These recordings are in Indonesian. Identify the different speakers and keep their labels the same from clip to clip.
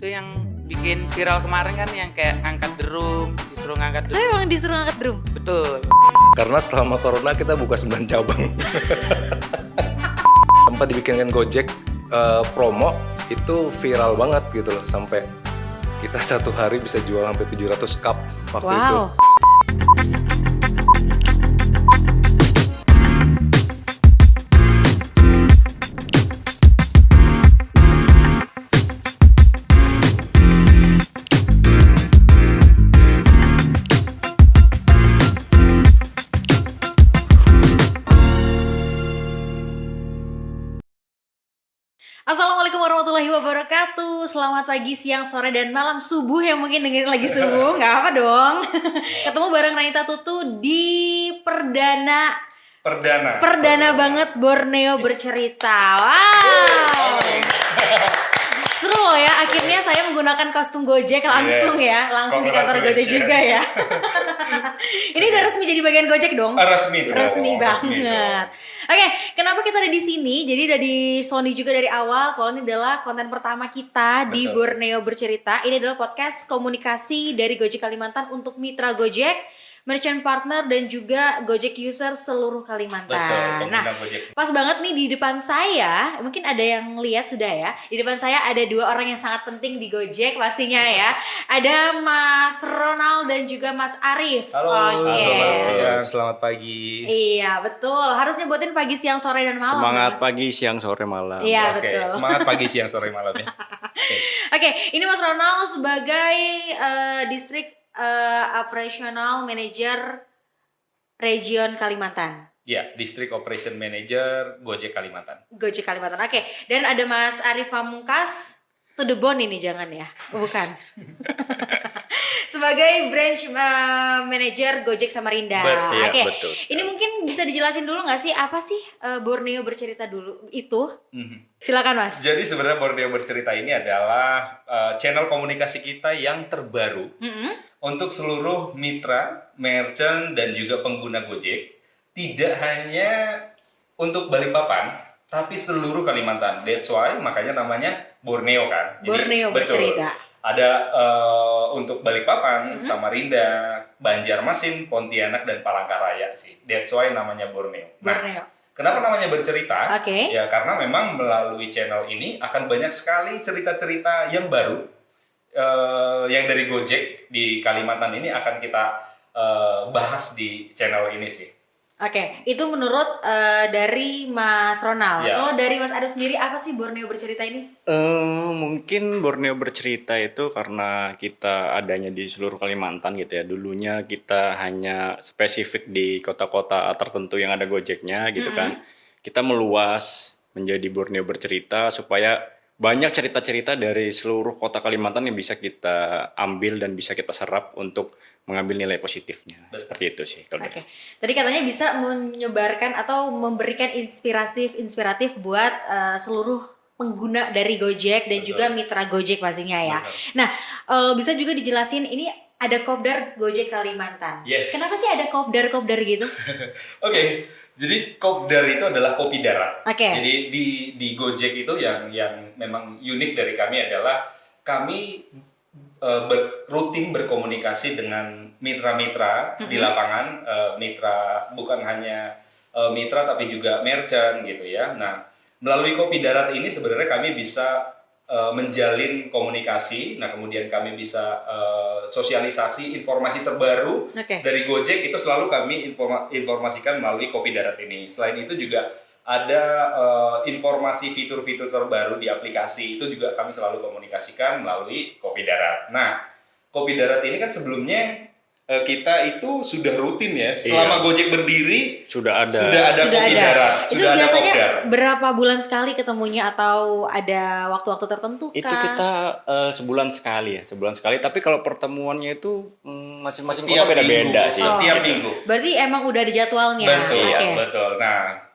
Speaker 1: Itu yang bikin viral kemarin kan yang kayak angkat drum, disuruh ngangkat
Speaker 2: Saya
Speaker 1: drum.
Speaker 2: emang disuruh angkat drum.
Speaker 1: Betul.
Speaker 3: Karena selama corona kita buka 9 cabang. Tempat dibikinkan Gojek promo itu viral banget gitu loh. Sampai kita satu hari bisa jual sampai 700 cup waktu itu.
Speaker 2: Wow. Assalamualaikum warahmatullahi wabarakatuh. Selamat pagi, siang, sore, dan malam, subuh yang mungkin dengerin lagi subuh. Gak apa dong. Ketemu bareng Ranita Tutu di Perdana banget Borneo bercerita. Wow. Seru loh ya, akhirnya saya menggunakan kostum Gojek langsung ya. Langsung di kantor Gojek juga ya. Ini udah resmi jadi bagian Gojek dong? Resmi banget. Oke, kenapa kita ada di sini? Jadi udah di Sony juga dari awal. Kalau ini adalah konten pertama kita di Borneo bercerita. Ini adalah podcast komunikasi dari Gojek Kalimantan untuk mitra Gojek, merchant partner, dan juga Gojek user seluruh Kalimantan.
Speaker 4: Betul,
Speaker 2: nah,
Speaker 4: Gojek.
Speaker 2: pas banget nih di depan saya, mungkin ada yang lihat sudah ya. Di depan saya ada dua orang yang sangat penting di Gojek pastinya ya. Ada Mas Ronald dan juga Mas Arif.
Speaker 4: Halo,
Speaker 2: Oke.
Speaker 4: selamat siang, selamat pagi.
Speaker 2: Iya, betul. Harus nyebutin pagi, siang, sore, dan malam.
Speaker 5: Semangat
Speaker 2: Mas.
Speaker 5: pagi, siang, sore, malam.
Speaker 2: Iya,
Speaker 4: Oke,
Speaker 2: betul.
Speaker 4: semangat pagi, siang, sore, malam ya.
Speaker 2: Oke, ini Mas Ronald sebagai distrik operational manager region Kalimantan.
Speaker 4: Ya, District Operation Manager Gojek Kalimantan.
Speaker 2: Gojek Kalimantan. Oke, dan ada Mas Arif Pamungkas, to the bone ini jangan ya. Bukan. Sebagai branch manager Gojek Samarinda.
Speaker 4: Iya,
Speaker 2: Oke.
Speaker 4: betul sekali.
Speaker 2: Ini mungkin bisa dijelasin dulu nggak sih apa sih Borneo bercerita dulu itu? Silakan Mas.
Speaker 4: Jadi sebenarnya Borneo bercerita ini adalah channel komunikasi kita yang terbaru untuk seluruh mitra, merchant, dan juga pengguna Gojek. Tidak hanya untuk Balikpapan, tapi seluruh Kalimantan. That's why makanya namanya Borneo kan.
Speaker 2: Borneo
Speaker 4: betul.
Speaker 2: bercerita.
Speaker 4: Ada untuk Balikpapan, Samarinda, Banjarmasin, Pontianak, dan Palangkaraya sih. That's why namanya Borneo.
Speaker 2: Borneo.
Speaker 4: Kenapa namanya bercerita?
Speaker 2: Oke.
Speaker 4: Ya karena memang melalui channel ini akan banyak sekali cerita-cerita yang baru yang dari Gojek di Kalimantan ini akan kita bahas di channel ini sih.
Speaker 2: Oke, itu menurut dari Mas Ronald.
Speaker 4: Ya.
Speaker 2: Kalau dari Mas Arif sendiri apa sih Borneo bercerita ini?
Speaker 5: Mungkin Borneo bercerita itu karena kita adanya di seluruh Kalimantan gitu ya. Dulunya kita hanya spesifik di kota-kota tertentu yang ada Gojeknya gitu kan. Kita meluas menjadi Borneo bercerita supaya banyak cerita-cerita dari seluruh kota Kalimantan yang bisa kita ambil dan bisa kita serap untuk mengambil nilai positifnya. Seperti itu sih kalau
Speaker 2: Oke. Tadi katanya bisa menyebarkan atau memberikan inspiratif buat seluruh pengguna dari Gojek dan juga mitra Gojek pastinya ya. Nah, bisa juga dijelasin ini ada Kopdar Gojek Kalimantan.
Speaker 4: Yes.
Speaker 2: Kenapa sih ada Kopdar gitu?
Speaker 4: Oke, jadi Kopdar itu adalah kopi darat.
Speaker 2: Oke.
Speaker 4: Jadi di Gojek itu yang memang unik dari kami adalah kami rutin berkomunikasi dengan mitra-mitra di lapangan, mitra bukan hanya mitra tapi juga merchant gitu ya. Nah, melalui kopi darat ini sebenarnya kami bisa menjalin komunikasi. Nah, kemudian kami bisa sosialisasi informasi terbaru dari Gojek itu selalu kami informasikan melalui kopi darat ini. Selain itu juga ada informasi fitur-fitur terbaru di aplikasi itu juga kami selalu komunikasikan melalui kopi darat. Nah, kopi darat ini kan sebelumnya kita itu sudah rutin ya. Selama Gojek berdiri
Speaker 5: sudah ada
Speaker 4: kopi darat.
Speaker 2: Itu
Speaker 4: Sudah ada
Speaker 2: biasanya
Speaker 4: Kopdar.
Speaker 2: berapa bulan sekali ketemunya atau ada waktu-waktu tertentu kah?
Speaker 5: itu kita sebulan sekali ya, sebulan sekali. Tapi kalau pertemuannya itu masing-masing
Speaker 4: Setiap
Speaker 5: kota beda-beda
Speaker 4: minggu.
Speaker 5: sih.
Speaker 4: Setiap minggu.
Speaker 2: Berarti emang udah ada jadwalnya.
Speaker 4: Betul,
Speaker 2: Oke.
Speaker 4: betul. Nah,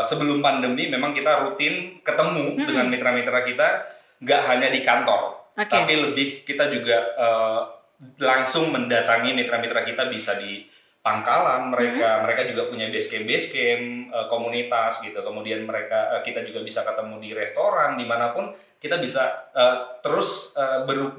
Speaker 4: sebelum pandemi memang kita rutin ketemu dengan mitra-mitra kita, nggak hanya di kantor, tapi lebih kita juga langsung mendatangi mitra-mitra kita, bisa di pangkalan mereka juga punya base camp komunitas gitu. Kemudian kita juga bisa ketemu di restoran dimanapun kita bisa terus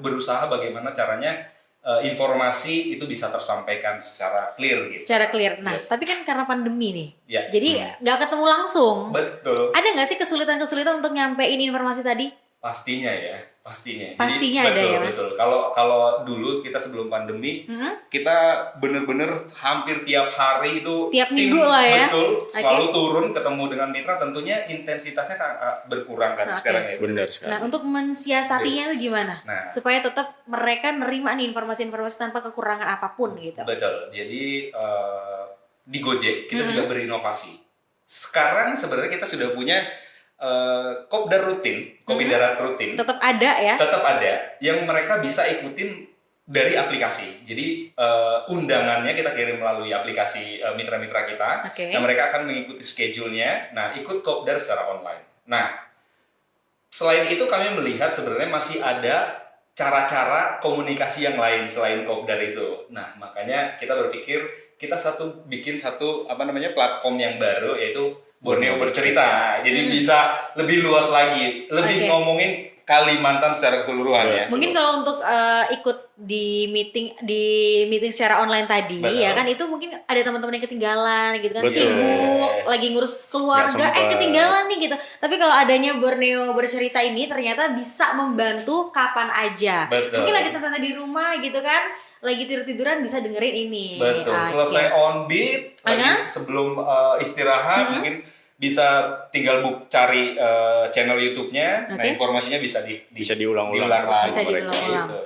Speaker 4: berusaha bagaimana caranya informasi itu bisa tersampaikan secara clear gitu.
Speaker 2: Secara clear. Nah,
Speaker 4: Yes.
Speaker 2: tapi kan karena pandemi nih,
Speaker 4: Ya.
Speaker 2: jadi nggak ketemu langsung.
Speaker 4: Betul.
Speaker 2: Ada nggak sih kesulitan-kesulitan untuk nyampein informasi tadi?
Speaker 4: Pastinya ya, pastinya.
Speaker 2: Pastinya ada
Speaker 4: betul,
Speaker 2: ya, Mas?
Speaker 4: Betul. Kalau dulu kita sebelum pandemi, kita bener-bener hampir tiap hari itu
Speaker 2: Tiap minggu lah ya.
Speaker 4: Betul, selalu
Speaker 2: Oke.
Speaker 4: turun ketemu dengan mitra. Tentunya intensitasnya kan berkurang kan
Speaker 2: Oke.
Speaker 4: sekarang ya.
Speaker 5: Benar sekali.
Speaker 2: Nah, untuk mensiasatinya itu gimana?
Speaker 4: Nah.
Speaker 2: Supaya tetap mereka nerima nih informasi-informasi tanpa kekurangan apapun gitu.
Speaker 4: Betul. Jadi di Gojek kita juga berinovasi. Sekarang sebenarnya kita sudah punya kopdar rutin, kopi darat rutin.
Speaker 2: Tetap ada ya.
Speaker 4: Tetap ada yang mereka bisa ikutin dari aplikasi. Jadi undangannya kita kirim melalui aplikasi mitra-mitra kita.
Speaker 2: Oke.
Speaker 4: Nah, mereka akan mengikuti schedule-nya. Nah, ikut kopdar secara online. Nah, selain itu kami melihat sebenarnya masih ada cara-cara komunikasi yang lain selain kopdar itu. Nah, makanya kita berpikir kita bikin satu platform yang baru, yaitu Borneo Bercerita. Jadi bisa lebih luas lagi, lebih
Speaker 2: Oke.
Speaker 4: ngomongin Kalimantan secara keseluruhan ya.
Speaker 2: Mungkin kalau untuk ikut di meeting secara online tadi
Speaker 4: Betul.
Speaker 2: ya kan, itu mungkin ada teman-teman yang ketinggalan gitu kan,
Speaker 5: Betul.
Speaker 2: sibuk
Speaker 4: Yes.
Speaker 2: lagi ngurus keluarga,
Speaker 5: Nggak sempet.
Speaker 2: ketinggalan nih gitu. Tapi kalau adanya Borneo Bercerita ini ternyata bisa membantu kapan aja.
Speaker 4: Betul.
Speaker 2: Mungkin lagi santai di rumah gitu kan, lagi tidur-tiduran bisa dengerin ini.
Speaker 4: Betul.
Speaker 2: Oke.
Speaker 4: Selesai on beat, lagi
Speaker 2: Aha.
Speaker 4: sebelum istirahat mungkin bisa tinggal cari channel YouTube-nya. Nah,
Speaker 2: Oke.
Speaker 4: informasinya bisa
Speaker 5: Bisa diulang-ulang
Speaker 4: diulang
Speaker 5: terus
Speaker 4: lagi.
Speaker 2: Bisa
Speaker 5: mereka.
Speaker 2: diulang-ulang.
Speaker 4: Gitu.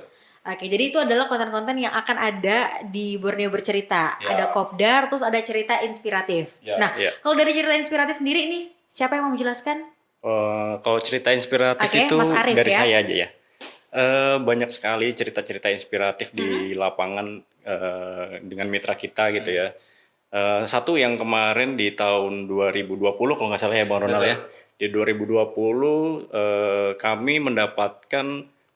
Speaker 2: Oke, jadi itu adalah konten-konten yang akan ada di Borneo Bercerita.
Speaker 4: Ya.
Speaker 2: Ada kopdar, terus ada cerita inspiratif.
Speaker 4: Ya.
Speaker 2: Nah,
Speaker 5: Ya.
Speaker 2: kalau dari cerita inspiratif sendiri nih, siapa yang mau menjelaskan?
Speaker 5: Kalau cerita inspiratif
Speaker 2: Oke,
Speaker 5: itu
Speaker 2: Mas Arif
Speaker 5: dari
Speaker 2: ya.
Speaker 5: saya aja ya. Banyak sekali cerita-cerita inspiratif di lapangan dengan mitra kita gitu ya. Satu yang kemarin di tahun 2020 kalau nggak salah ya Bang Ronald ya. Di 2020 kami mendapatkan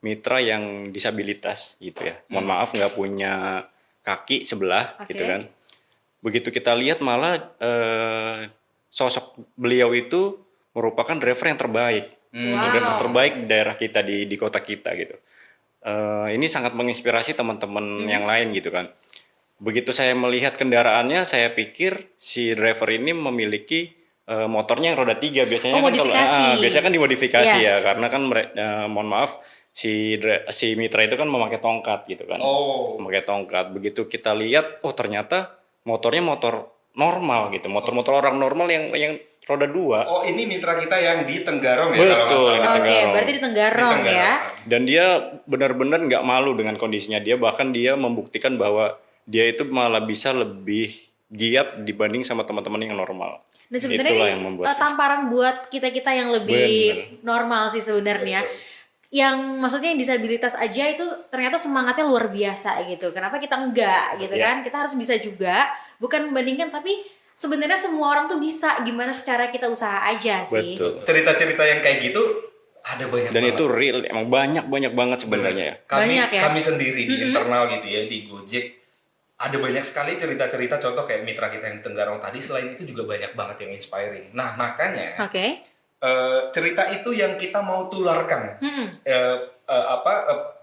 Speaker 5: mitra yang disabilitas gitu ya. Mohon maaf nggak punya kaki sebelah
Speaker 2: Oke.
Speaker 5: gitu kan. Begitu kita lihat malah sosok beliau itu merupakan driver yang terbaik.
Speaker 2: Wow.
Speaker 5: Driver terbaik di daerah kita di kota kita gitu. Ini sangat menginspirasi teman-teman yang lain gitu kan. Begitu saya melihat kendaraannya, saya pikir si driver ini memiliki motornya yang roda 3 biasanya
Speaker 2: Oh,
Speaker 5: kan kalau
Speaker 2: modifikasi.
Speaker 5: biasanya kan dimodifikasi
Speaker 2: Yes.
Speaker 5: ya, karena kan mohon maaf si mitra itu kan memakai tongkat gitu kan.
Speaker 4: Oh.
Speaker 5: Memakai tongkat. Begitu kita lihat, oh ternyata motornya motor normal gitu, motor-motor orang normal yang roda 2.
Speaker 4: Oh, ini mitra kita yang di Tenggarong ya
Speaker 5: Betul.
Speaker 4: kalau nggak salah.
Speaker 5: Di
Speaker 2: Oke,
Speaker 5: Tenggarong.
Speaker 2: berarti di Tenggarong
Speaker 4: Di
Speaker 2: ya.
Speaker 5: Dan dia benar-benar nggak malu dengan kondisinya dia, bahkan dia membuktikan bahwa dia itu malah bisa lebih giat dibanding sama teman-teman yang normal.
Speaker 2: Dan sebenarnya
Speaker 5: Itulah
Speaker 2: ini
Speaker 5: yang membuat
Speaker 2: tamparan buat kita-kita yang lebih normal sih sebenarnya. Yang maksudnya yang disabilitas aja itu ternyata semangatnya luar biasa gitu. Kenapa kita enggak gitu
Speaker 5: Iya.
Speaker 2: kan? Kita harus bisa juga, bukan membandingkan tapi sebenarnya semua orang tuh bisa, gimana cara kita usaha aja sih.
Speaker 5: Betul.
Speaker 4: Cerita-cerita yang kayak gitu ada banyak
Speaker 5: Dan
Speaker 4: banget.
Speaker 5: itu real, emang banyak banget sebenarnya ya.
Speaker 2: Banyak ya?
Speaker 4: Kami sendiri di internal gitu ya di Gojek ada banyak sekali cerita-cerita, contoh kayak mitra kita yang di Tenggarong tadi. Selain itu juga banyak banget yang inspiring. Nah, makanya
Speaker 2: Oke.
Speaker 4: cerita itu yang kita mau tularkan.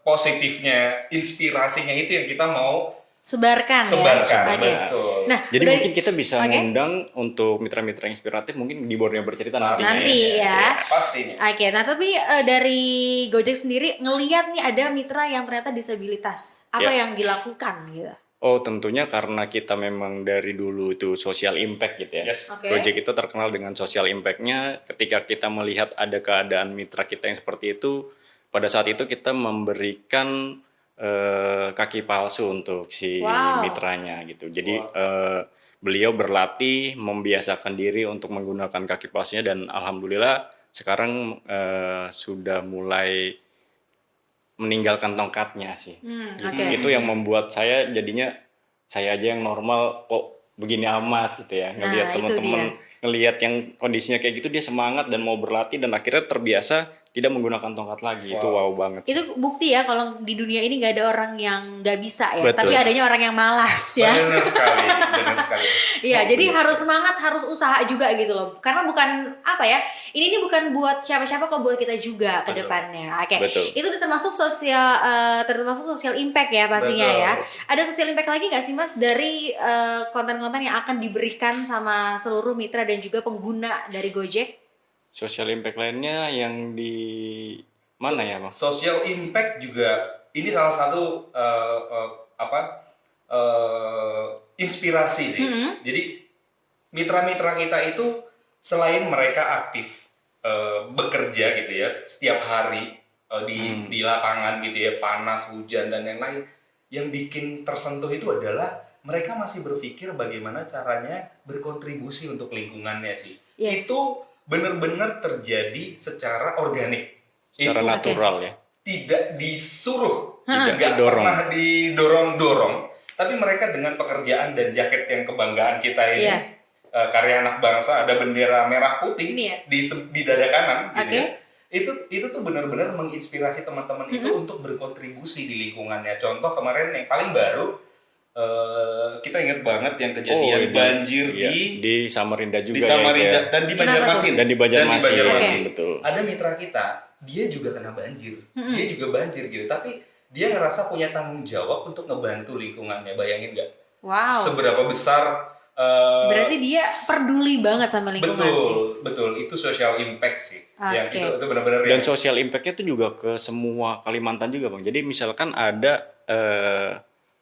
Speaker 4: Positifnya, inspirasinya itu yang kita mau
Speaker 2: Sebarkan
Speaker 4: sebarkan.
Speaker 2: ya. Oke.
Speaker 4: Betul.
Speaker 2: Nah,
Speaker 5: Jadi
Speaker 2: udah-
Speaker 5: mungkin kita bisa
Speaker 2: Oke.
Speaker 5: ngundang untuk mitra-mitra inspiratif mungkin di Borneo Bercerita nantinya.
Speaker 2: Nanti ya.
Speaker 4: Pastinya.
Speaker 2: Oke, nah tapi dari Gojek sendiri ngeliat nih ada mitra yang ternyata disabilitas. Apa
Speaker 5: Ya.
Speaker 2: yang dilakukan gitu?
Speaker 5: Oh, tentunya karena kita memang dari dulu itu social impact gitu ya.
Speaker 4: Yes.
Speaker 2: Oke.
Speaker 5: Gojek itu terkenal dengan social impact-nya. Ketika kita melihat ada keadaan mitra kita yang seperti itu, pada saat itu kita memberikan kaki palsu untuk si
Speaker 2: Wow.
Speaker 5: mitranya gitu. Jadi beliau berlatih membiasakan diri untuk menggunakan kaki palsunya dan alhamdulillah sekarang sudah mulai meninggalkan tongkatnya sih.
Speaker 2: oke.
Speaker 5: Itu yang membuat saya jadinya saya aja yang normal kok begini amat gitu ya. Ngelihat
Speaker 2: Nah, itu
Speaker 5: teman-teman
Speaker 2: dia.
Speaker 5: ngelihat yang kondisinya kayak gitu dia semangat dan mau berlatih dan akhirnya terbiasa tidak menggunakan tongkat lagi. Itu wow banget.
Speaker 2: Itu bukti ya kalau di dunia ini nggak ada orang yang nggak bisa ya,
Speaker 5: Betul.
Speaker 2: tapi adanya orang yang malas ya.
Speaker 4: Benar sekali, benar sekali.
Speaker 2: Iya, jadi harus semangat, harus usaha juga gitu loh. Karena bukan apa ya, ini bukan buat siapa-siapa kok, buat kita juga ke
Speaker 4: Betul.
Speaker 2: depannya. Oke.
Speaker 5: Betul.
Speaker 2: Itu termasuk social impact ya pastinya
Speaker 4: Betul.
Speaker 2: ya. Ada social impact lagi nggak sih Mas dari konten-konten yang akan diberikan sama seluruh mitra dan juga pengguna dari Gojek?
Speaker 5: Social impact lainnya yang di mana ya, Bang?
Speaker 4: Social impact juga ini salah satu inspirasi sih. Jadi mitra-mitra kita itu selain mereka aktif bekerja gitu ya setiap hari di lapangan gitu ya, panas, hujan dan lain-lain, yang bikin tersentuh itu adalah mereka masih berpikir bagaimana caranya berkontribusi untuk lingkungannya sih.
Speaker 2: Yes.
Speaker 4: Itu benar-benar terjadi secara organik.
Speaker 5: Secara
Speaker 4: Itu
Speaker 5: natural ya.
Speaker 4: tidak disuruh,
Speaker 5: Tidak
Speaker 4: nggak
Speaker 5: didorong.
Speaker 4: pernah didorong-dorong, tapi mereka dengan pekerjaan dan jaket yang kebanggaan kita ini,
Speaker 2: Iya.
Speaker 4: Karya Anak Bangsa, ada bendera merah putih
Speaker 2: Ini ya?
Speaker 4: di dada kanan, gitu
Speaker 2: Oke.
Speaker 4: ya. Itu tuh benar-benar menginspirasi teman-teman itu untuk berkontribusi di lingkungannya. Contoh kemarin yang paling baru, kita ingat banget yang kejadian banjir
Speaker 5: iya,
Speaker 4: di
Speaker 5: di Samarinda juga
Speaker 4: di Samarinda
Speaker 5: ya.
Speaker 4: dan di
Speaker 2: Kenapa
Speaker 4: Banjarmasin
Speaker 5: tuh? Dan di Banjarmasin,
Speaker 2: Oke.
Speaker 5: betul.
Speaker 4: Ada mitra kita, dia juga kena banjir, dia juga banjir gitu, tapi dia ngerasa punya tanggung jawab untuk ngebantu lingkungannya. Bayangin nggak?
Speaker 2: Wow.
Speaker 4: Seberapa besar?
Speaker 2: Berarti dia peduli banget sama lingkungan sih.
Speaker 4: Betul, itu social impact sih. Yang
Speaker 2: Oke.
Speaker 4: itu benar-benar
Speaker 5: Dan
Speaker 4: yang-
Speaker 5: social impact-nya itu juga ke semua Kalimantan juga, Bang. Jadi misalkan ada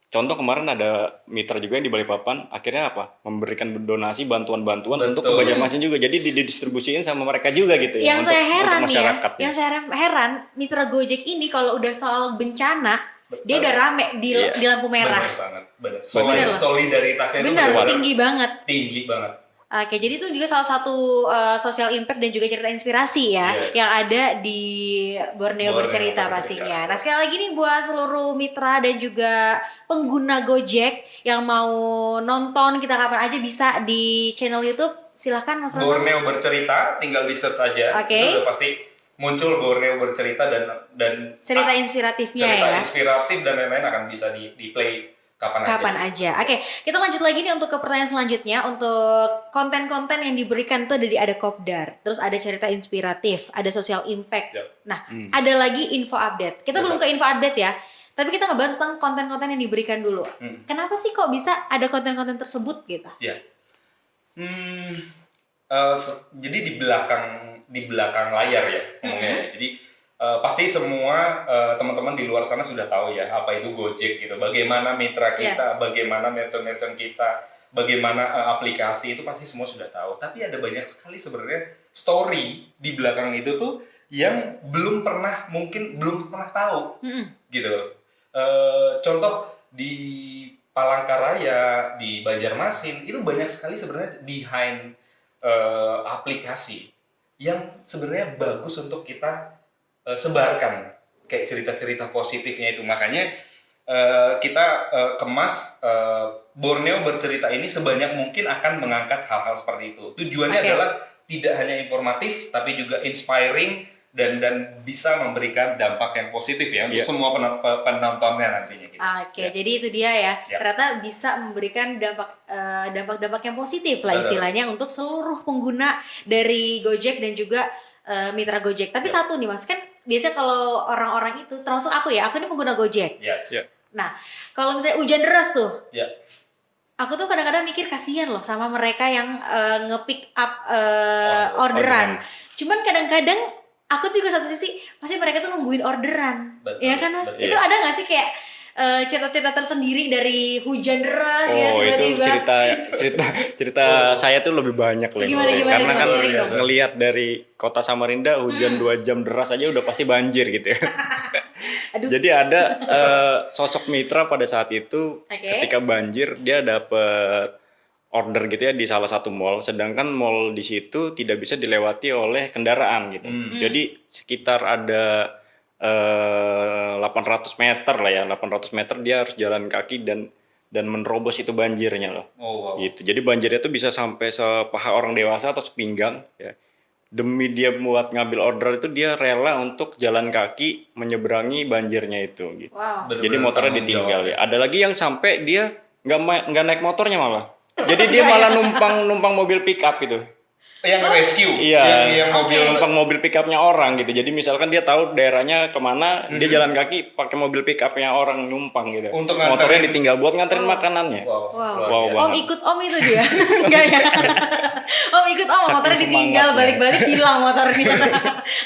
Speaker 5: contoh kemarin ada mitra juga yang di Balikpapan, akhirnya apa? Memberikan donasi bantuan-bantuan untuk ke
Speaker 4: Betul.
Speaker 5: Banjarmasin juga. Jadi didistribusiin sama mereka juga gitu ya.
Speaker 2: Yang saya heran nih ya,
Speaker 5: masyarakat.
Speaker 2: yang saya heran mitra Gojek ini kalau udah soal bencana, dia udah rame
Speaker 5: Iya.
Speaker 2: di lampu merah.
Speaker 4: benar banget, benar.
Speaker 2: Bener loh.
Speaker 4: Solidaritasnya itu
Speaker 2: Benar,
Speaker 4: benar-benar
Speaker 2: tinggi banget.
Speaker 4: tinggi banget.
Speaker 2: Oke, jadi itu juga salah satu social impact dan juga cerita inspirasi ya
Speaker 4: Yes.
Speaker 2: yang ada di Borneo
Speaker 4: Borneo
Speaker 2: Bercerita
Speaker 4: Bercerita.
Speaker 2: pastinya. Nah, sekali lagi nih buat seluruh mitra dan juga pengguna Gojek yang mau nonton kita kapan aja bisa di channel YouTube. Silahkan Mas Ronald.
Speaker 4: Borneo Bercerita, tinggal di search aja.
Speaker 2: Oke.
Speaker 4: Itu udah pasti muncul Borneo Bercerita dan
Speaker 2: Cerita inspiratifnya
Speaker 4: cerita
Speaker 2: ya.
Speaker 4: inspiratif dan lain-lain akan bisa di play kapan
Speaker 2: Aja. Oke, kita lanjut lagi nih untuk ke pertanyaan selanjutnya. Untuk konten-konten yang diberikan tuh ada kopdar, terus ada cerita inspiratif, ada social impact.
Speaker 4: Yap.
Speaker 2: Nah, ada lagi info update. Kita belum ke info update ya, tapi kita ngebahas tentang konten-konten yang diberikan dulu. Kenapa sih kok bisa ada konten-konten tersebut gitu?
Speaker 4: Ya. Jadi di belakang layar ya ngomongnya. Jadi pasti semua teman-teman di luar sana sudah tahu ya apa itu Gojek gitu. Bagaimana mitra kita,
Speaker 2: Yes.
Speaker 4: bagaimana merchant-merchant kita, bagaimana aplikasi itu pasti semua sudah tahu. Tapi ada banyak sekali sebenarnya story di belakang itu tuh yang belum pernah tahu gitu. Contoh di Palangkaraya, di Banjarmasin itu banyak sekali sebenarnya behind aplikasi yang sebenarnya bagus untuk kita sebarkan kayak cerita-cerita positifnya itu. Makanya kita kemas Borneo Bercerita ini sebanyak mungkin akan mengangkat hal-hal seperti itu. Tujuannya
Speaker 2: Oke.
Speaker 4: adalah tidak hanya informatif tapi juga inspiring dan bisa memberikan dampak yang positif ya untuk
Speaker 5: Iya.
Speaker 4: semua penontonnya nantinya gitu.
Speaker 2: Oke, jadi itu dia ya.
Speaker 4: Ya.
Speaker 2: Ternyata bisa memberikan dampak yang positif lah
Speaker 4: Betul.
Speaker 2: istilahnya untuk seluruh pengguna dari Gojek dan juga mitra Gojek. Tapi
Speaker 4: Ya.
Speaker 2: satu nih Mas, kan biasanya kalau orang-orang itu, termasuk aku ya, aku ini pengguna Gojek.
Speaker 4: Yes.
Speaker 5: Ya.
Speaker 2: Nah, kalau misalnya hujan deras tuh,
Speaker 4: Ya.
Speaker 2: aku tuh kadang-kadang mikir kasihan loh sama mereka yang nge-pick up
Speaker 4: Orderan.
Speaker 2: orderan. Cuman kadang-kadang aku juga satu sisi pasti mereka tuh nungguin orderan.
Speaker 4: Betul,
Speaker 2: Ya kan Mas?
Speaker 4: betul.
Speaker 2: Itu ada gak sih kayak cerita-cerita tersendiri dari hujan deras ya
Speaker 5: Oh, itu
Speaker 2: tiba-tiba?
Speaker 5: cerita saya tuh lebih banyak lagi.
Speaker 2: Gimana,
Speaker 5: Karena
Speaker 2: Mas?
Speaker 5: kan
Speaker 2: Sharing dong.
Speaker 5: ngelihat dari kota Samarinda hujan 2 jam deras aja udah pasti banjir gitu ya.
Speaker 2: Aduh.
Speaker 5: Jadi ada sosok mitra pada saat itu
Speaker 2: Oke.
Speaker 5: ketika banjir dia dapet order gitu ya di salah satu mall, sedangkan mall di situ tidak bisa dilewati oleh kendaraan gitu. Jadi sekitar ada 800 meter lah ya, 800 meter dia harus jalan kaki dan menerobos itu banjirnya loh.
Speaker 4: Oh wow.
Speaker 5: Gitu. Jadi banjirnya tuh bisa sampai sepaha orang dewasa atau sepinggang ya. demi dia buat ngambil order itu dia rela untuk jalan kaki menyeberangi banjirnya itu gitu.
Speaker 2: Wow.
Speaker 5: Jadi
Speaker 4: Bener-bener
Speaker 5: motornya
Speaker 4: tanggung
Speaker 5: ditinggal
Speaker 4: jawab.
Speaker 5: ya. Ada lagi yang sampai dia nggak naik motornya malah. Jadi dia malah numpang mobil pick up itu.
Speaker 4: Yang rescue,
Speaker 5: Iya,
Speaker 4: yang mobil
Speaker 5: numpang mobil pick upnya orang gitu. Jadi misalkan dia tahu daerahnya kemana, dia jalan kaki pakai mobil pick upnya orang numpang gitu.
Speaker 4: Untuk
Speaker 5: motornya
Speaker 4: nganterin-
Speaker 5: ditinggal buat nganterin makanannya.
Speaker 4: Wow,
Speaker 2: Wow.
Speaker 4: luar
Speaker 5: Wow,
Speaker 4: biasa.
Speaker 2: Om ikut om itu dia. Enggak ya? Om ikut om,
Speaker 5: Saking
Speaker 2: motornya ditinggal,
Speaker 5: semangatnya.
Speaker 2: balik-balik hilang motornya.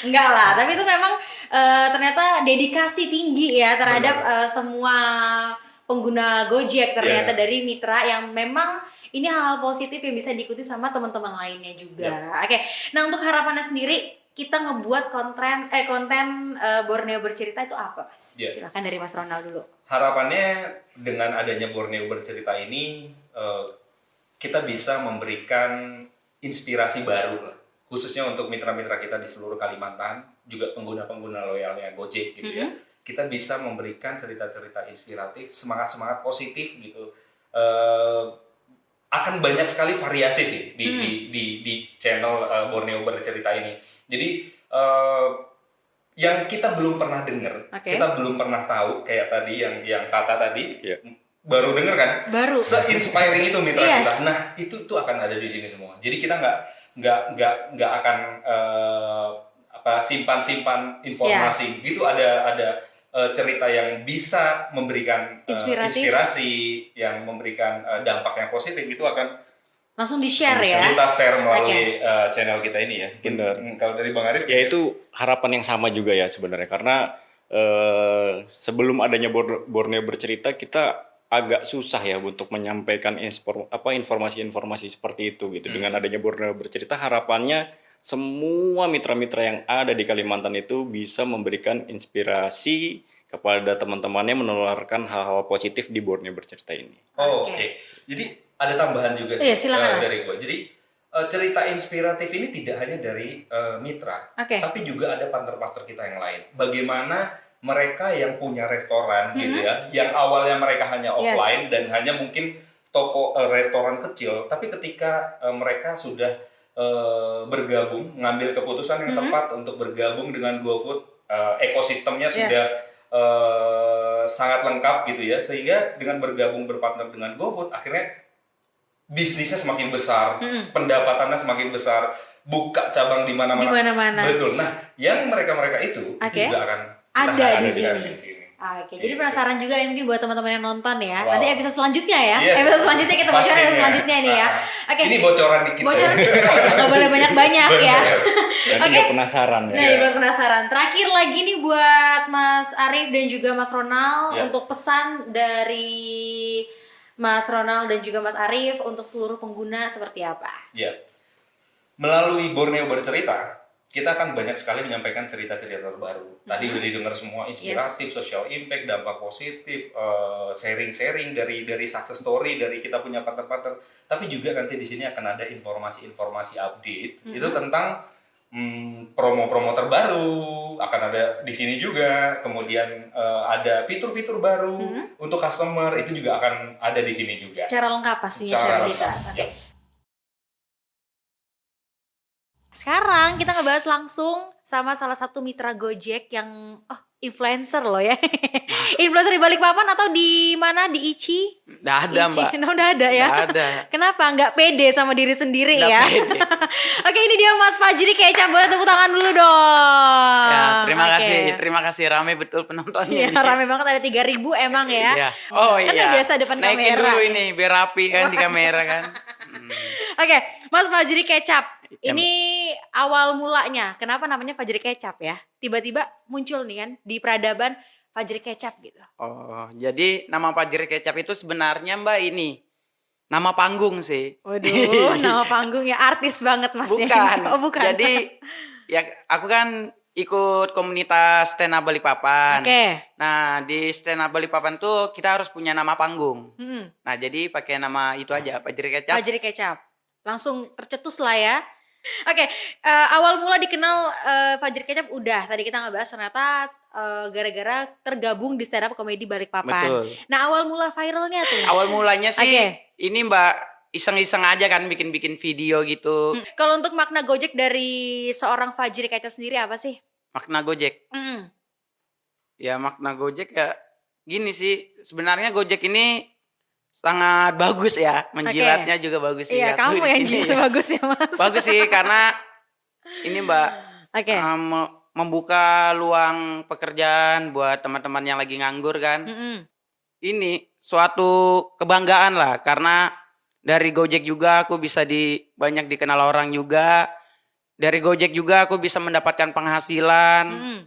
Speaker 2: Enggak lah, tapi itu memang ternyata dedikasi tinggi ya terhadap semua pengguna Gojek ternyata
Speaker 4: Iya.
Speaker 2: dari mitra yang memang ini hal-hal positif yang bisa diikuti sama teman-teman lainnya juga. Oke, nah untuk harapannya sendiri kita ngebuat konten Borneo Bercerita itu apa, Mas?
Speaker 4: Iya.
Speaker 2: Silakan dari Mas Ronald dulu.
Speaker 4: Harapannya dengan adanya Borneo Bercerita ini kita bisa memberikan inspirasi baru lah, khususnya untuk mitra-mitra kita di seluruh Kalimantan, juga pengguna-pengguna loyalnya Gojek gitu ya. Kita bisa memberikan cerita-cerita inspiratif, semangat-semangat positif gitu. Akan banyak sekali variasi sih di channel Borneo Bercerita ini. Jadi yang kita belum pernah dengar,
Speaker 2: Oke.
Speaker 4: kita belum pernah tahu, kayak tadi yang Tata tadi
Speaker 5: Iya.
Speaker 4: baru dengar kan?
Speaker 2: Baru.
Speaker 4: Se-inspiring itu mitra
Speaker 2: Yes.
Speaker 4: kita. Nah itu tuh akan ada di sini semua. Jadi kita nggak akan simpan informasi. Gitu ada cerita yang bisa memberikan
Speaker 2: Inspiratif.
Speaker 4: inspirasi, yang memberikan dampak yang positif, itu akan
Speaker 2: Langsung di-share ya.
Speaker 4: kita share melalui channel kita ini ya.
Speaker 5: Benar.
Speaker 4: Kalau dari Bang Arif,
Speaker 5: Ya itu harapan yang sama juga ya sebenarnya karena sebelum adanya Borneo Bercerita kita agak susah ya untuk menyampaikan informasi-informasi seperti itu gitu. Dengan adanya Borneo Bercerita harapannya semua mitra-mitra yang ada di Kalimantan itu bisa memberikan inspirasi kepada teman-temannya menularkan hal-hal positif di Borneo Bercerita ini.
Speaker 4: Oke. Jadi ada tambahan juga sih
Speaker 2: Iya, silakan, Mas.
Speaker 4: dari gue. Jadi cerita inspiratif ini tidak hanya dari mitra,
Speaker 2: Oke.
Speaker 4: tapi juga ada partner-partner kita yang lain. Bagaimana mereka yang punya restoran gitu ya, yang awalnya mereka hanya
Speaker 2: Yes.
Speaker 4: offline dan hanya mungkin toko restoran kecil, tapi ketika mereka sudah bergabung, mengambil keputusan yang tepat untuk bergabung dengan GoFood, ekosistemnya sudah sangat lengkap gitu ya, sehingga dengan bergabung berpartner dengan GoFood akhirnya bisnisnya semakin besar, pendapatannya semakin besar, buka cabang di mana-mana.
Speaker 2: Di mana-mana.
Speaker 4: Betul. Nah, yang mereka-mereka itu
Speaker 2: Oke.
Speaker 4: juga akan
Speaker 2: Ada di
Speaker 4: di
Speaker 2: sini. Oke, jadi
Speaker 4: Gitu.
Speaker 2: penasaran juga ya mungkin buat teman-teman yang nonton ya.
Speaker 4: Wow.
Speaker 2: Nanti episode selanjutnya ya.
Speaker 4: Yes.
Speaker 2: Episode selanjutnya kita bocorin
Speaker 4: Pastinya.
Speaker 2: episode selanjutnya nih ya. Oke.
Speaker 4: Ini bocoran dikit.
Speaker 2: Bocoran dikit aja, nggak boleh banyak-banyak ya.
Speaker 5: Nanti
Speaker 2: Oke.
Speaker 5: nggak penasaran ya.
Speaker 2: Nah, buat penasaran. Terakhir lagi nih buat Mas Arif dan juga Mas Ronald
Speaker 4: Ya.
Speaker 2: untuk pesan dari Mas Ronald dan juga Mas Arif untuk seluruh pengguna seperti apa?
Speaker 4: Ya. Melalui Borneo Bercerita, kita akan banyak sekali menyampaikan cerita-cerita terbaru. Tadi udah didengar semua inspiratif, social impact, dampak positif, sharing-sharing dari success story dari kita punya partner-partner. Tapi juga nanti di sini akan ada informasi-informasi update itu tentang promo-promo terbaru akan ada di sini juga. Kemudian ada fitur-fitur baru untuk customer itu juga akan ada di sini juga.
Speaker 2: Secara lengkap pastinya
Speaker 4: Secara
Speaker 2: share
Speaker 4: lengkap,
Speaker 2: kita.
Speaker 4: ya.
Speaker 2: Sekarang kita ngebahas langsung sama salah satu mitra Gojek yang influencer loh ya. Influencer di Balikpapan atau di mana, di Ici?
Speaker 1: Nggak ada,
Speaker 2: Ici.
Speaker 1: Mbak.
Speaker 2: No, udah ada ya.
Speaker 1: Nggak ada.
Speaker 2: Kenapa? Nggak pede sama diri sendiri
Speaker 1: Nggak
Speaker 2: ya.
Speaker 1: pede.
Speaker 2: Oke, ini dia Mas Fajri Kecap, boleh tepuk tangan dulu dong.
Speaker 1: Ya,
Speaker 2: Oke.
Speaker 1: terima kasih rame betul penontonnya.
Speaker 2: Iya,
Speaker 1: ini.
Speaker 2: rame banget, ada 3.000 emang ya.
Speaker 1: Iya. Oh
Speaker 2: Kan
Speaker 1: iya.
Speaker 2: udah biasa depan
Speaker 1: Naikin
Speaker 2: kamera.
Speaker 1: dulu ini biar rapi kan di kamera kan.
Speaker 2: Oke, Mas Fajri Kecap.
Speaker 1: Ya,
Speaker 2: Ini awal mulanya, kenapa namanya Fajri Kecap ya? Tiba-tiba muncul nih kan di peradaban Fajri Kecap gitu.
Speaker 1: Oh, jadi nama Fajri Kecap itu sebenarnya Mbak ini nama panggung sih.
Speaker 2: Waduh, nama panggungnya artis banget masnya.
Speaker 1: Bukan.
Speaker 2: Oh, bukan.
Speaker 1: Jadi ya aku kan ikut komunitas stand up Balikpapan.
Speaker 2: Oke.
Speaker 1: Nah, di stand up Balikpapan tuh kita harus punya nama panggung. Nah, jadi pakai nama itu aja, Fajri Kecap.
Speaker 2: Fajri Kecap. Langsung tercetus lah ya. Oke, awal mula dikenal Fajri Kecap udah. Tadi kita ngebahas ternyata gara-gara tergabung di stand up komedi Balikpapan.
Speaker 1: Betul.
Speaker 2: Nah, awal mula viralnya tuh.
Speaker 1: Awal mulanya sih ini Mbak, iseng-iseng aja kan bikin-bikin video gitu.
Speaker 2: Kalau untuk makna Gojek dari seorang Fajri Kecap sendiri apa sih?
Speaker 1: Makna Gojek.
Speaker 2: Mm.
Speaker 1: Ya makna Gojek ya gini sih. Sebenarnya Gojek ini sangat bagus ya. Menjilatnya juga bagus sih.
Speaker 2: Iya,
Speaker 1: aku
Speaker 2: kamu
Speaker 1: di
Speaker 2: yang
Speaker 1: sini
Speaker 2: jilat
Speaker 1: ya.
Speaker 2: bagus ya Mas.
Speaker 1: Bagus sih karena ini Mbak
Speaker 2: Oke.
Speaker 1: membuka luang pekerjaan buat teman-teman yang lagi nganggur kan.
Speaker 2: Mm-mm.
Speaker 1: Ini suatu kebanggaan lah karena dari Gojek juga aku bisa banyak dikenal orang juga. Dari Gojek juga aku bisa mendapatkan penghasilan.
Speaker 2: Mm-mm.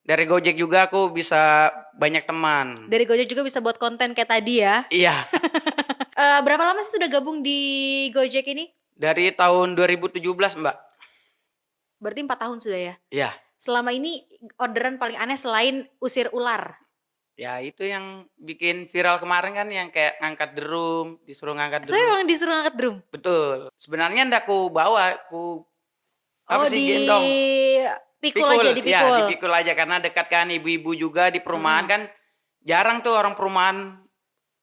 Speaker 1: Dari Gojek juga aku bisa banyak teman.
Speaker 2: Dari Gojek juga bisa buat konten kayak tadi ya.
Speaker 1: Iya.
Speaker 2: Berapa lama sih sudah gabung di Gojek ini?
Speaker 1: Dari tahun 2017 Mbak.
Speaker 2: Berarti 4 tahun sudah ya.
Speaker 1: Iya.
Speaker 2: Selama ini orderan paling aneh selain usir ular.
Speaker 1: Ya itu yang bikin viral kemarin kan yang kayak ngangkat drum, disuruh ngangkat
Speaker 2: Tapi
Speaker 1: drum.
Speaker 2: emang disuruh angkat drum.
Speaker 1: Betul. Sebenarnya ndak aku bawa, apa sih
Speaker 2: di
Speaker 1: gendong.
Speaker 2: pikul aja, dipikul.
Speaker 1: Ya, dipikul aja karena dekat kan ibu-ibu juga di perumahan kan jarang tuh orang perumahan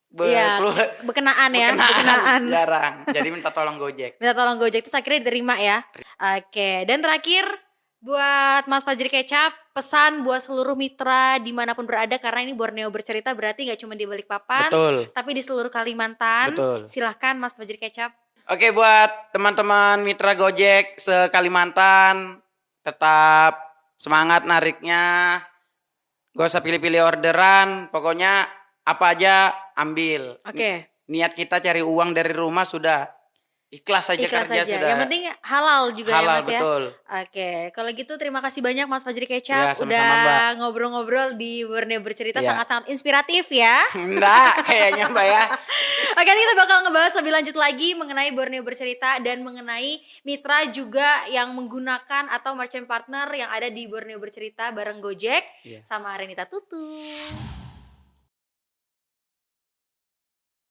Speaker 2: Iya, berkenaan ya, berkenaan.
Speaker 1: jarang. Jadi minta tolong Gojek.
Speaker 2: Minta tolong Gojek itu akhirnya diterima ya. Oke, dan terakhir buat Mas Fajri Kecap, pesan buat seluruh mitra dimanapun berada karena ini Borneo Bercerita berarti gak cuma di Balikpapan,
Speaker 1: Betul.
Speaker 2: tapi di seluruh Kalimantan.
Speaker 1: Betul.
Speaker 2: Silahkan Mas Fajri Kecap.
Speaker 1: Oke, buat teman-teman mitra Gojek se-Kalimantan tetap semangat nariknya. Gak usah pilih-pilih orderan, pokoknya apa aja ambil.
Speaker 2: Oke.
Speaker 1: Niat kita cari uang dari rumah sudah. Ikhlas aja
Speaker 2: Ikhlas
Speaker 1: kerja
Speaker 2: aja.
Speaker 1: sudah.
Speaker 2: Yang penting halal juga ya
Speaker 1: Halal,
Speaker 2: Mas ya.
Speaker 1: betul.
Speaker 2: Oke, kalau gitu terima kasih banyak Mas Fajri
Speaker 1: Ya,
Speaker 2: Kecap
Speaker 1: sama-sama,
Speaker 2: udah
Speaker 1: Mbak.
Speaker 2: ngobrol-ngobrol di Borneo Bercerita,
Speaker 1: Ya.
Speaker 2: sangat-sangat inspiratif ya.
Speaker 1: Enggak, kayaknya Mbak ya.
Speaker 2: Oke, nanti kita bakal ngebahas lebih lanjut lagi mengenai Borneo Bercerita dan mengenai mitra juga yang menggunakan atau merchant partner yang ada di Borneo Bercerita bareng Gojek
Speaker 1: Iya.
Speaker 2: sama Renita Tutu.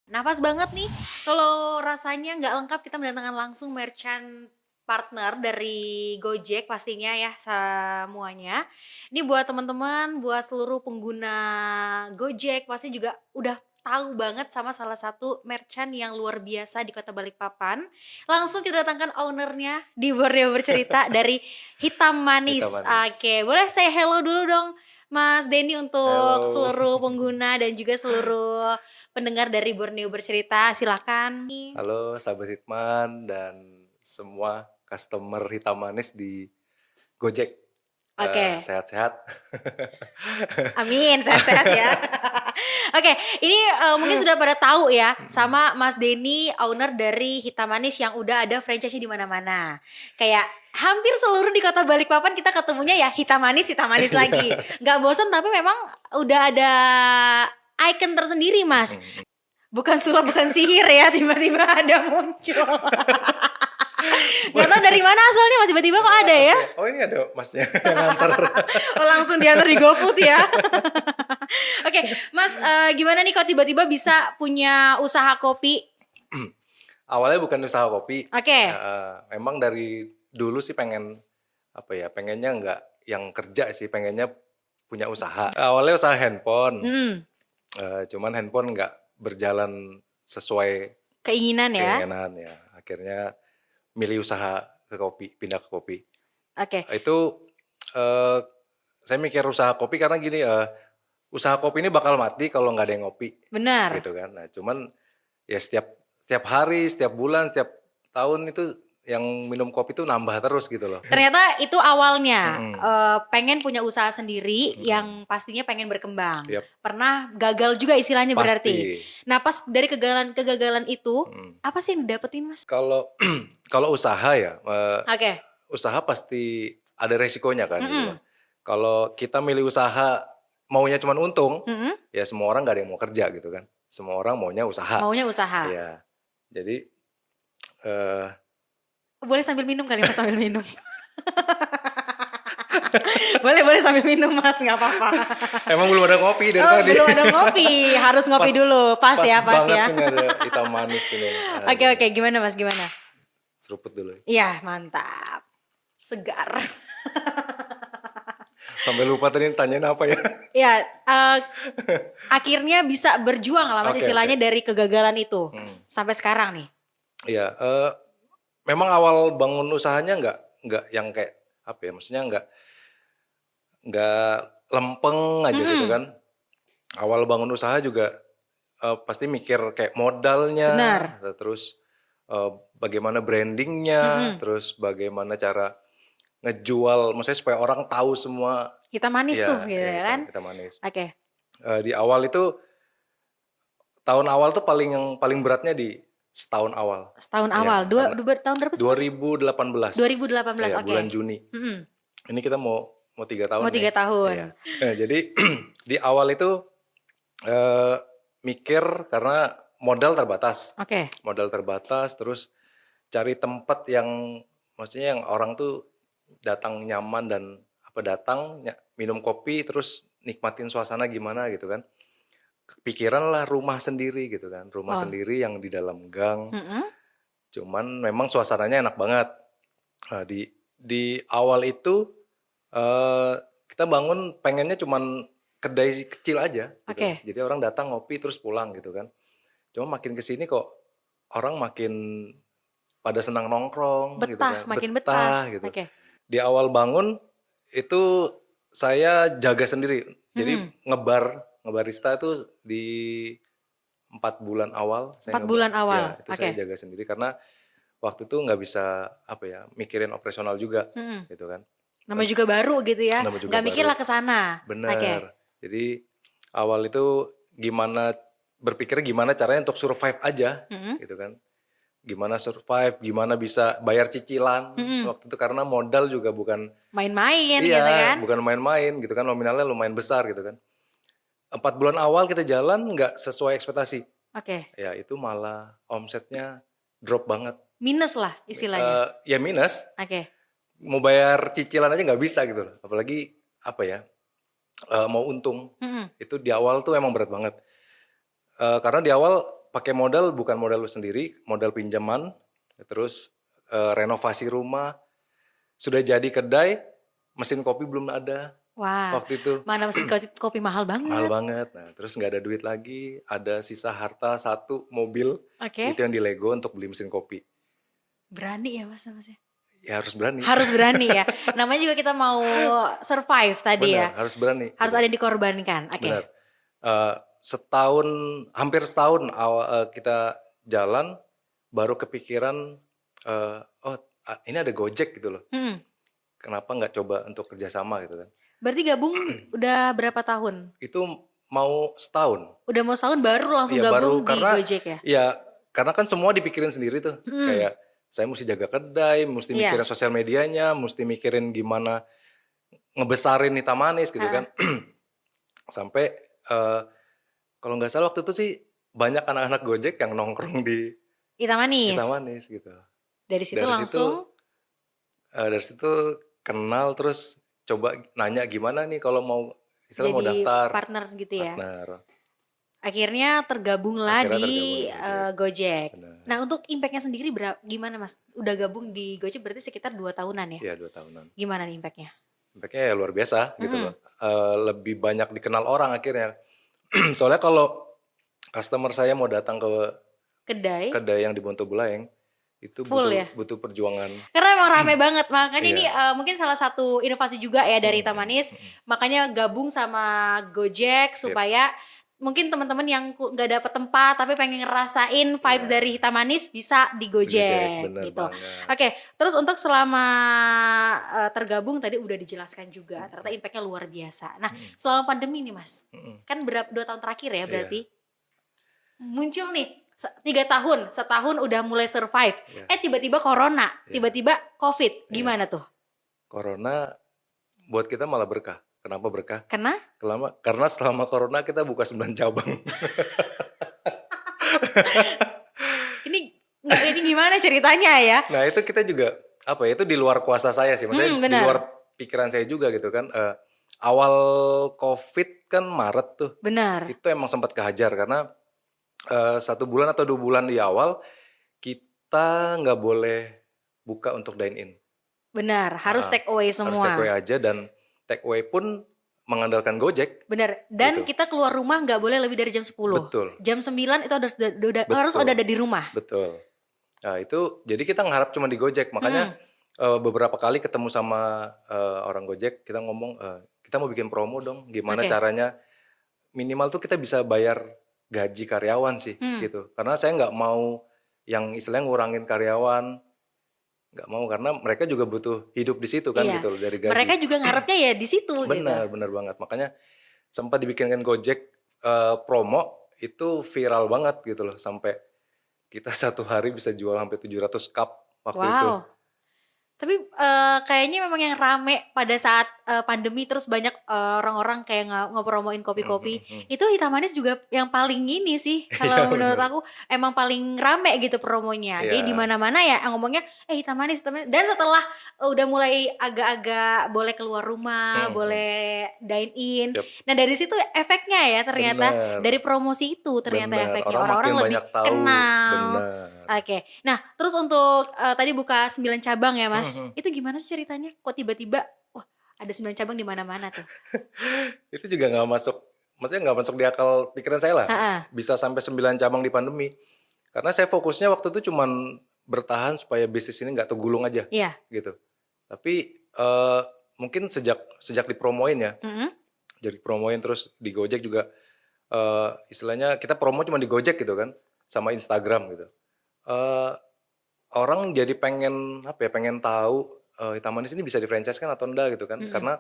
Speaker 2: Nah, pas banget nih kalau rasanya nggak lengkap kita mendatangkan langsung merchant partner dari Gojek pastinya ya semuanya. Ini buat teman-teman, buat seluruh pengguna Gojek pasti juga udah tahu banget sama salah satu merchant yang luar biasa di Kota Balikpapan. Langsung kita datangkan ownernya di Borneo Bercerita dari Hitam Manis.
Speaker 3: Hitam Manis.
Speaker 2: Oke, boleh saya hello dulu dong Mas Denny untuk
Speaker 3: Halo.
Speaker 2: seluruh pengguna dan juga seluruh pendengar dari Borneo Bercerita. Silakan.
Speaker 3: Halo sahabat Hitman dan semua customer Hitam Manis di Gojek.
Speaker 2: Oke.
Speaker 3: Sehat-sehat.
Speaker 2: Amin, sehat-sehat ya. Oke, ini mungkin sudah pada tahu ya sama Mas Denny, owner dari Hitam Manis yang udah ada franchise di mana-mana. Kayak hampir seluruh di Kota Balikpapan kita ketemunya ya Hitam Manis lagi. Nggak bosan tapi memang udah ada icon tersendiri Mas. Bukan sulap, bukan sihir ya, tiba-tiba ada muncul. Gak tau dari mana asalnya Mas, tiba-tiba kok ada ya.
Speaker 3: Oh ini ada masnya yang nganter.
Speaker 2: Oh, langsung diantar di GoFood ya. Oke, Mas, gimana nih kok tiba-tiba bisa punya usaha kopi?
Speaker 3: Awalnya bukan usaha kopi.
Speaker 2: Oke.
Speaker 3: Memang dari dulu sih pengennya nggak yang kerja sih, pengennya punya usaha. Awalnya usaha handphone. Cuman handphone nggak berjalan sesuai
Speaker 2: Keinginan ya.
Speaker 3: keinginan ya. Akhirnya milih usaha ke kopi, pindah ke kopi.
Speaker 2: Oke.
Speaker 3: Itu saya mikir usaha kopi karena gini, usaha kopi ini bakal mati kalau nggak ada yang ngopi.
Speaker 2: Benar.
Speaker 3: Gitu kan. Nah, cuman ya setiap hari, setiap bulan, setiap tahun itu yang minum kopi itu nambah terus gitu loh.
Speaker 2: Ternyata itu awalnya pengen punya usaha sendiri yang pastinya pengen berkembang.
Speaker 3: Yap.
Speaker 2: Pernah gagal juga istilahnya
Speaker 3: Pasti.
Speaker 2: berarti. Nah, pas dari kegagalan itu, apa sih yang didapetin Mas?
Speaker 3: Kalau kalau usaha ya,
Speaker 2: Oke.
Speaker 3: usaha pasti ada resikonya kan. Gitu loh. Kalau kita milih usaha maunya cuma untung, ya semua orang nggak ada yang mau kerja gitu kan. Semua orang maunya usaha.
Speaker 2: Maunya usaha.
Speaker 3: Iya. Jadi
Speaker 2: Boleh sambil minum kali Mas, sambil minum. boleh sambil minum Mas, nggak apa-apa.
Speaker 3: emang belum ada kopi dari
Speaker 2: Oh,
Speaker 3: tadi.
Speaker 2: belum ada ngopi, harus ngopi dulu. Pas ya.
Speaker 3: banget ini ada hitam manis ini.
Speaker 2: Oke, gimana Mas, gimana?
Speaker 3: Seruput dulu.
Speaker 2: Iya, mantap. Segar.
Speaker 3: Sampai lupa tadi tanyain apa ya.
Speaker 2: Ya, akhirnya bisa berjuang lah Mas
Speaker 3: Oke,
Speaker 2: istilahnya dari kegagalan itu. Sampai sekarang nih.
Speaker 3: Iya, memang awal bangun usahanya nggak yang kayak apa ya, maksudnya nggak lempeng aja gitu kan. Awal bangun usaha juga pasti mikir kayak modalnya,
Speaker 2: Benar.
Speaker 3: terus bagaimana brandingnya, terus bagaimana cara ngejual, maksudnya supaya orang tahu semua.
Speaker 2: Hitam manis
Speaker 3: Iya,
Speaker 2: tuh gitu
Speaker 3: iya,
Speaker 2: ya kan.
Speaker 3: kita manis.
Speaker 2: Oke.
Speaker 3: Di awal itu tahun awal tuh yang paling beratnya di setahun awal.
Speaker 2: Setahun
Speaker 3: Iya,
Speaker 2: awal. Tahun berapa sih, Mas?
Speaker 3: 2018.
Speaker 2: 2018,
Speaker 3: Iya,
Speaker 2: oke.
Speaker 3: bulan Juni. Ini kita mau 3 tahun.
Speaker 2: Mau 3
Speaker 3: nih.
Speaker 2: tahun.
Speaker 3: Iya. Nah, jadi di awal itu mikir karena modal terbatas.
Speaker 2: Oke.
Speaker 3: Modal terbatas, terus cari tempat yang maksudnya yang orang tuh datang nyaman dan minum kopi terus nikmatin suasana gimana gitu kan. Kepikiran lah rumah sendiri gitu kan. Rumah sendiri yang di dalam gang. Cuman memang suasananya enak banget. Nah, di awal itu kita bangun pengennya cuman kedai kecil aja gitu.
Speaker 2: Oke.
Speaker 3: Jadi orang datang ngopi terus pulang gitu kan. Cuma makin kesini kok orang makin pada senang nongkrong gitu
Speaker 2: Betah,
Speaker 3: kan.
Speaker 2: makin betah.
Speaker 3: gitu.
Speaker 2: Oke.
Speaker 3: Di awal bangun itu saya jaga sendiri. Jadi ngebarista itu di 4 bulan awal.
Speaker 2: 4 bulan awal,
Speaker 3: Ya, itu saya
Speaker 2: oke.
Speaker 3: jaga sendiri karena waktu itu nggak bisa mikirin operasional juga gitu kan.
Speaker 2: Nama juga baru gitu ya.
Speaker 3: Nama juga
Speaker 2: Nggak mikir
Speaker 3: baru.
Speaker 2: lah ke sana.
Speaker 3: Bener.
Speaker 2: Oke.
Speaker 3: Jadi awal itu berpikir gimana caranya untuk survive aja gitu kan. Gimana survive, gimana bisa bayar cicilan waktu itu karena modal juga bukan
Speaker 2: Main-main
Speaker 3: iya,
Speaker 2: gitu kan.
Speaker 3: bukan main-main gitu kan, nominalnya lumayan besar gitu kan. 4 bulan awal kita jalan nggak sesuai ekspektasi.
Speaker 2: Oke.
Speaker 3: Ya itu malah omsetnya drop banget.
Speaker 2: Minus lah istilahnya.
Speaker 3: Ya minus,
Speaker 2: Oke.
Speaker 3: mau bayar cicilan aja nggak bisa gitu loh. Apalagi mau untung. Itu di awal tuh emang berat banget. Karena di awal pakai modal bukan modal lu sendiri, modal pinjaman, terus renovasi rumah, sudah jadi kedai, mesin kopi belum ada
Speaker 2: Wah.
Speaker 3: waktu itu.
Speaker 2: Mana mesin kopi mahal banget.
Speaker 3: Mahal banget. Nah, terus nggak ada duit lagi, ada sisa harta 1 mobil,
Speaker 2: Oke.
Speaker 3: itu yang di Lego untuk beli mesin kopi.
Speaker 2: Berani ya Mas namanya.
Speaker 3: Ya harus berani.
Speaker 2: Harus berani ya. Namanya juga kita mau survive tadi
Speaker 3: Benar,
Speaker 2: ya.
Speaker 3: harus berani.
Speaker 2: Harus
Speaker 3: gitu.
Speaker 2: ada yang dikorbankan. Oke.
Speaker 3: Benar. Hampir setahun kita jalan, baru kepikiran, ini ada Gojek gitu loh. Kenapa nggak coba untuk kerjasama gitu kan?
Speaker 2: Berarti gabung udah berapa tahun?
Speaker 3: Itu mau setahun.
Speaker 2: Udah mau setahun baru langsung
Speaker 3: Iya,
Speaker 2: gabung di
Speaker 3: karena
Speaker 2: Gojek ya?
Speaker 3: Iya, karena kan semua dipikirin sendiri tuh. Kayak saya mesti jaga kedai, mesti
Speaker 2: Iya.
Speaker 3: mikirin sosial medianya, mesti mikirin gimana ngebesarin Hitam Manis gitu kan. Sampai kalau nggak salah waktu itu sih banyak anak-anak Gojek yang nongkrong di
Speaker 2: Hitam Manis.
Speaker 3: Hitam Manis gitu.
Speaker 2: Dari situ
Speaker 3: Dari
Speaker 2: langsung
Speaker 3: Dari situ kenal terus coba nanya gimana nih kalau mau mau
Speaker 2: jadi
Speaker 3: daftar
Speaker 2: partner gitu ya.
Speaker 3: partner.
Speaker 2: Akhirnya tergabunglah
Speaker 3: Akhirnya
Speaker 2: di
Speaker 3: tergabung di
Speaker 2: Gojek.
Speaker 3: Benar.
Speaker 2: Nah untuk impactnya sendiri gimana Mas? Udah gabung di Gojek berarti sekitar 2 tahunan ya?
Speaker 3: Iya 2 tahunan.
Speaker 2: Gimana nih impactnya?
Speaker 3: Impactnya ya luar biasa gitu loh. Lebih banyak dikenal orang akhirnya. Soalnya kalau customer saya mau datang ke
Speaker 2: Kedai?
Speaker 3: kedai yang di Bontobulaeng itu
Speaker 2: Full ya?
Speaker 3: butuh perjuangan.
Speaker 2: Karena emang rame banget. Makanya
Speaker 3: Iya.
Speaker 2: ini mungkin salah satu inovasi juga ya dari Hitam Manis. Makanya gabung sama Gojek supaya mungkin teman-teman yang nggak dapet tempat tapi pengen ngerasain vibes dari Hitam Manis bisa di Gojek,
Speaker 3: bener
Speaker 2: gitu.
Speaker 3: banget.
Speaker 2: Oke, terus untuk selama tergabung tadi udah dijelaskan juga ternyata impactnya luar biasa. Nah, selama pandemi nih Mas, kan 2 tahun terakhir ya berarti muncul nih 3 tahun, setahun udah mulai survive. Tiba-tiba corona, tiba-tiba COVID, gimana tuh?
Speaker 3: Corona buat kita malah berkah. Kenapa berkah?
Speaker 2: Karena
Speaker 3: Karena selama corona kita buka 9 cabang.
Speaker 2: ini gimana ceritanya ya?
Speaker 3: Nah itu kita juga itu di luar kuasa saya sih, maksudnya di
Speaker 2: benar.
Speaker 3: luar pikiran saya juga gitu kan. Awal COVID kan Maret tuh,
Speaker 2: Benar.
Speaker 3: itu emang sempat kehajar karena 1 bulan atau 2 bulan di awal kita nggak boleh buka untuk dine in.
Speaker 2: Benar, harus take away semua.
Speaker 3: Harus take away aja dan take away pun mengandalkan Gojek.
Speaker 2: Benar. Dan
Speaker 3: Gitu.
Speaker 2: kita keluar rumah nggak boleh lebih dari jam 10.
Speaker 3: Betul.
Speaker 2: Jam 9 itu harus udah ada di rumah.
Speaker 3: Betul. Nah, itu jadi kita ngarap cuma di Gojek. Makanya beberapa kali ketemu sama orang Gojek, kita ngomong kita mau bikin promo dong. Gimana
Speaker 2: Oke.
Speaker 3: caranya minimal tuh kita bisa bayar gaji karyawan sih gitu. Karena saya nggak mau yang istilahnya ngurangin karyawan, nggak mau karena mereka juga butuh hidup di situ kan
Speaker 2: Iya.
Speaker 3: gitu loh dari gaji.
Speaker 2: Mereka juga ngarepnya ya di situ gitu.
Speaker 3: Benar banget. Makanya sempat dibikinkan Gojek promo itu viral banget gitu loh. Sampai kita satu hari bisa jual sampai 700 cup waktu itu.
Speaker 2: Wow. Tapi kayaknya memang yang rame pada saat pandemi terus banyak orang-orang kayak ngepromoin kopi-kopi. Itu Hitam Manis juga yang paling ini sih kalau menurut aku emang paling rame gitu promonya.
Speaker 3: Iya.
Speaker 2: Jadi di mana-mana ya ngomongnya Hitam Manis, Hitam Manis. Dan setelah udah mulai agak-agak boleh keluar rumah, boleh dine in.
Speaker 3: Yep.
Speaker 2: Nah, dari situ efeknya ya ternyata
Speaker 3: Bener.
Speaker 2: dari promosi itu ternyata
Speaker 3: Bener.
Speaker 2: efeknya
Speaker 3: Orang
Speaker 2: orang-orang
Speaker 3: makin
Speaker 2: lebih
Speaker 3: banyak tahu.
Speaker 2: kenal.
Speaker 3: Bener.
Speaker 2: Oke, nah terus untuk tadi buka 9 cabang ya mas, itu gimana sih ceritanya? Kok tiba-tiba, wah ada 9 cabang di mana-mana tuh?
Speaker 3: Itu juga nggak masuk, maksudnya nggak masuk di akal pikiran saya lah.
Speaker 2: Ha-ha.
Speaker 3: Bisa sampai 9 cabang di pandemi. Karena saya fokusnya waktu itu cuman bertahan supaya bisnis ini nggak tergulung aja,
Speaker 2: Iya.
Speaker 3: gitu. Tapi mungkin sejak dipromoin ya,
Speaker 2: Mm-mm.
Speaker 3: jadi promoin terus di Gojek juga istilahnya kita promo cuma di Gojek gitu kan, sama Instagram gitu. Orang jadi pengen pengen tahu Hitam Manis ini bisa di-franchise kan atau enggak gitu kan. Karena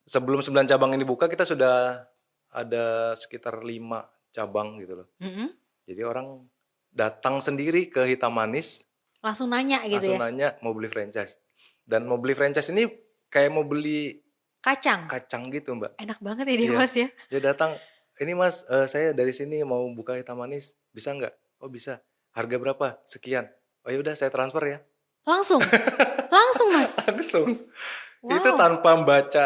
Speaker 3: sebelum 9 cabang ini buka kita sudah ada sekitar 5 cabang gitu loh.
Speaker 2: Mm-mm.
Speaker 3: Jadi orang datang sendiri ke Hitam Manis,
Speaker 2: Langsung nanya gitu
Speaker 3: langsung
Speaker 2: ya?
Speaker 3: nanya mau beli franchise. Dan mau beli franchise ini kayak mau beli
Speaker 2: Kacang,
Speaker 3: kacang gitu Mbak.
Speaker 2: enak banget ya dia
Speaker 3: Iya.
Speaker 2: mas ya?
Speaker 3: Dia datang, ini mas saya dari sini mau buka Hitam Manis, bisa nggak? Oh bisa. Harga berapa? Sekian. Oh ya udah saya transfer ya.
Speaker 2: Langsung? Langsung mas?
Speaker 3: Langsung.
Speaker 2: Wow.
Speaker 3: Itu tanpa baca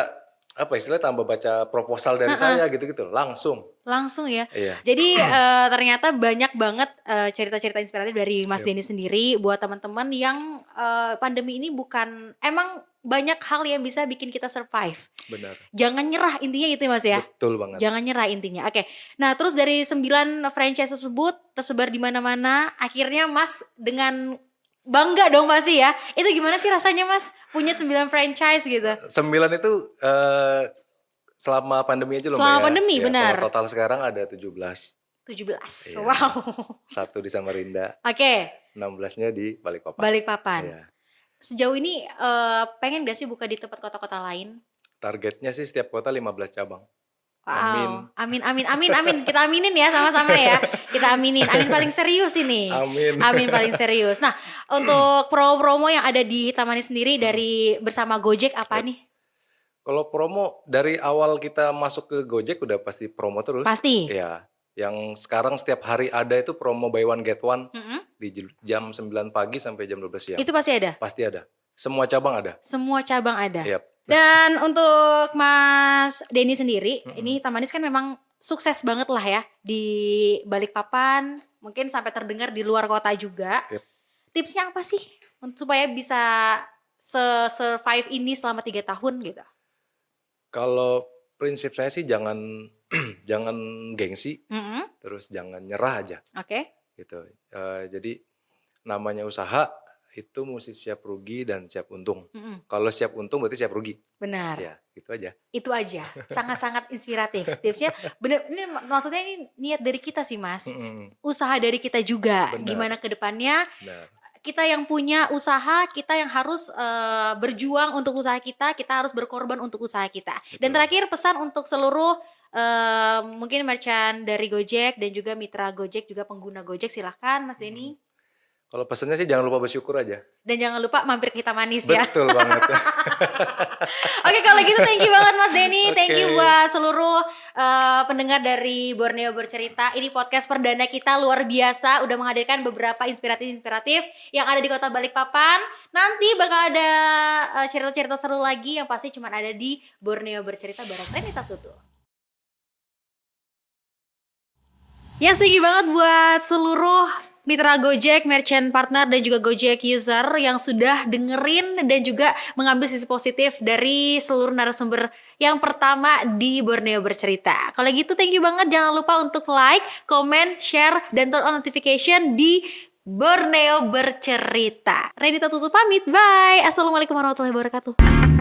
Speaker 3: tanpa baca proposal dari saya gitu-gitu, langsung.
Speaker 2: Langsung ya?
Speaker 3: Iya.
Speaker 2: Jadi ternyata banyak banget cerita-cerita inspiratif dari Mas Denny sendiri buat teman-teman yang pandemi ini bukan, emang banyak hal yang bisa bikin kita survive.
Speaker 3: Benar.
Speaker 2: Jangan nyerah, intinya itu mas ya?
Speaker 3: Betul banget.
Speaker 2: Jangan nyerah intinya. Oke. Nah, terus dari 9 franchise tersebut tersebar di mana-mana, akhirnya Mas dengan bangga dong pasti ya. Itu gimana sih rasanya Mas punya 9 franchise gitu?
Speaker 3: 9 itu selama pandemi aja loh
Speaker 2: Selama
Speaker 3: Mbak ya.
Speaker 2: pandemi,
Speaker 3: Ya,
Speaker 2: benar.
Speaker 3: kalau total sekarang ada 17.
Speaker 2: 17.
Speaker 3: Iya.
Speaker 2: Wow.
Speaker 3: 1 di Samarinda,
Speaker 2: Oke,
Speaker 3: 16-nya di Balikpapan.
Speaker 2: Balikpapan.
Speaker 3: Iya.
Speaker 2: Sejauh ini pengen gak sih buka di tempat kota-kota lain?
Speaker 3: Targetnya sih setiap kota 15 cabang.
Speaker 2: Wow. Amin, amin, amin, amin. Kita aminin ya sama-sama ya. Kita aminin. Amin paling serius ini.
Speaker 3: Amin.
Speaker 2: Amin paling serius. Nah, untuk promo-promo yang ada di Hitam Manis sendiri dari bersama Gojek apa nih?
Speaker 3: Kalau promo dari awal kita masuk ke Gojek udah pasti promo terus.
Speaker 2: Pasti.
Speaker 3: Iya. Yang sekarang setiap hari ada itu promo buy one get one di jam 9 pagi sampai jam 12 siang.
Speaker 2: Itu pasti ada.
Speaker 3: Pasti ada. Semua cabang ada.
Speaker 2: Semua cabang ada.
Speaker 3: Yap.
Speaker 2: Dan untuk Mas Denny sendiri, ini Hitam Manis kan memang sukses banget lah ya di Balikpapan, mungkin sampai terdengar di luar kota juga.
Speaker 3: Yep.
Speaker 2: Tipsnya apa sih supaya bisa survive ini selama 3 tahun gitu?
Speaker 3: Kalau prinsip saya sih jangan jangan gengsi,
Speaker 2: Mm-mm.
Speaker 3: terus jangan nyerah aja
Speaker 2: Oke.
Speaker 3: gitu. Jadi namanya usaha itu mesti siap rugi dan siap untung.
Speaker 2: Mm-mm.
Speaker 3: Kalau siap untung berarti siap rugi.
Speaker 2: Benar.
Speaker 3: Ya, itu aja.
Speaker 2: Itu aja. Sangat-sangat inspiratif. Tipsnya bener, ini maksudnya ini niat dari kita sih Mas. Usaha dari kita juga.
Speaker 3: Benar.
Speaker 2: Gimana ke depannya
Speaker 3: Benar.
Speaker 2: kita yang punya usaha, kita yang harus berjuang untuk usaha kita harus berkorban untuk usaha kita. Dan terakhir pesan untuk seluruh mungkin merchant dari Gojek dan juga mitra Gojek, juga pengguna Gojek, silahkan Mas Denny.
Speaker 3: Kalau pesannya sih jangan lupa bersyukur aja.
Speaker 2: Dan jangan lupa mampir ke Hitam Manis ya.
Speaker 3: Betul banget.
Speaker 2: Oke, kalau gitu thank you banget Mas Denny. Thank you
Speaker 3: Oke.
Speaker 2: buat seluruh pendengar dari Borneo Bercerita. Ini podcast perdana kita, luar biasa. Udah menghadirkan beberapa inspiratif yang ada di kota Balikpapan. Nanti bakal ada cerita-cerita seru lagi yang pasti cuma ada di Borneo Bercerita bareng Renita Tutu. Yes, thank you banget buat seluruh mitra Gojek, merchant partner, dan juga Gojek user yang sudah dengerin dan juga mengambil sisi positif dari seluruh narasumber yang pertama di Borneo Bercerita. Kalau gitu thank you banget, jangan lupa untuk like, comment, share, dan turn on notification di Borneo Bercerita. Renita tutup pamit, bye. Assalamualaikum warahmatullahi wabarakatuh.